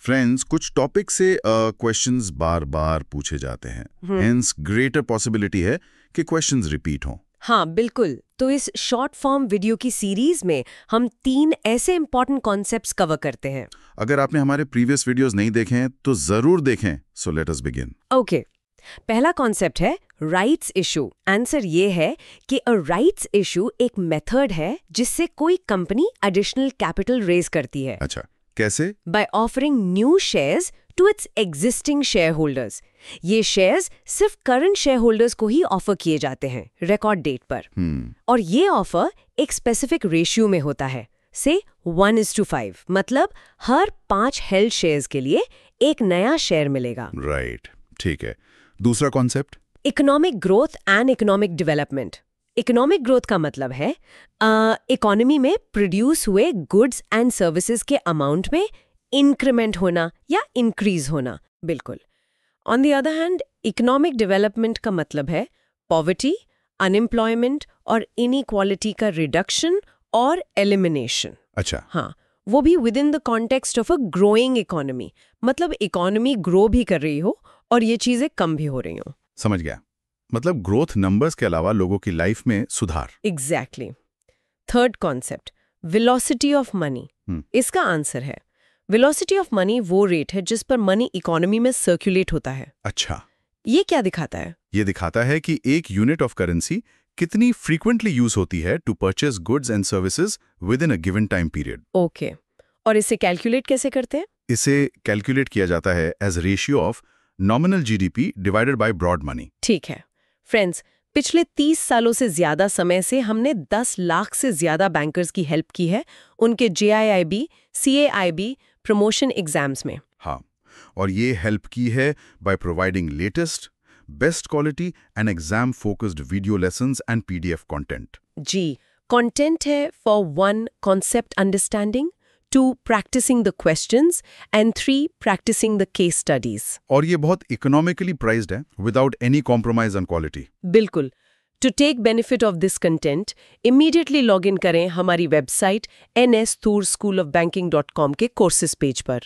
Friends, कुछ topic से questions बार बार पूछे जाते हैं, हेंस ग्रेटर पॉसिबिलिटी है कि क्वेश्चंस रिपीट हों। हाँ बिल्कुल। तो इस शॉर्ट फॉर्म वीडियो की सीरीज में हम 3 ऐसे इंपॉर्टेंट कॉन्सेप्ट्स कवर करते हैं। अगर आपने हमारे प्रीवियस वीडियोस नहीं देखे हैं तो जरूर देखें। So let us begin. Okay. पहला कॉन्सेप्ट है राइट्स इशू। आंसर ये है कि अ राइट्स इशू एक मेथड है जिससे कोई कंपनी एडिशनल कैपिटल रेज करती है। अच्छा, कैसे? By offering new shares to its existing shareholders. ये शेयर्स सिर्फ करंट शेयर होल्डर्स को ही ऑफर किए जाते हैं रिकॉर्ड डेट पर। और ये ऑफर एक स्पेसिफिक रेशियो में होता है, से 1:5, मतलब हर 5 हेल्ड शेयर्स के लिए एक नया शेयर मिलेगा। राइट, ठीक है। दूसरा concept? Economic growth and economic development. Economic growth का मतलब है इकोनॉमी में प्रोड्यूस हुए गुड्स एंड सर्विसेज के अमाउंट में इंक्रीमेंट होना या इंक्रीज होना। बिल्कुल। On the other hand, economic development का मतलब है पॉवर्टी, अनएम्प्लॉयमेंट और इनइक्वालिटी का रिडक्शन और एलिमिनेशन। अच्छा। हाँ, वो भी with in the context of a growing economy, मतलब इकोनॉमी ग्रो भी कर रही हो और ये चीजें कम भी हो रही हो। समझ गया। मतलब ग्रोथ नंबर्स के अलावा लोगों की लाइफ में सुधार। Exactly. Third concept, velocity of money. इसका आंसर है वेलोसिटी ऑफ मनी वो रेट है जिस पर मनी इकोनॉमी में सर्कुलेट होता है। अच्छा। ये क्या दिखाता है? ये दिखाता है कि एक यूनिट ऑफ करेंसी कितनी फ्रीक्वेंटली यूज होती है to purchase goods and services within a given time period. Okay. और इसे कैलकुलेट कैसे करते हैं? इसे कैलकुलेट किया जाता है as ratio of nominal GDP divided by broad money. ठीक है फ्रेंड्स, पिछले 30 सालों से ज्यादा समय से हमने 10 लाख से ज्यादा बैंकर्स की हेल्प की है उनके JIIB, CAIB प्रमोशन एग्जाम्स में। हाँ, और ये हेल्प की है by providing latest, best quality and exam focused video lessons and PDF content. जी, कंटेंट है for 1 concept understanding, 2 practicing the questions and 3 practicing the case studies. और ये बहुत इकोनॉमिकली प्राइस्ड है without any compromise on quality. बिल्कुल। To take benefit of this content, immediately log in करें हमारी website nsthurschoolofbanking.com के कोर्सेज पेज पर।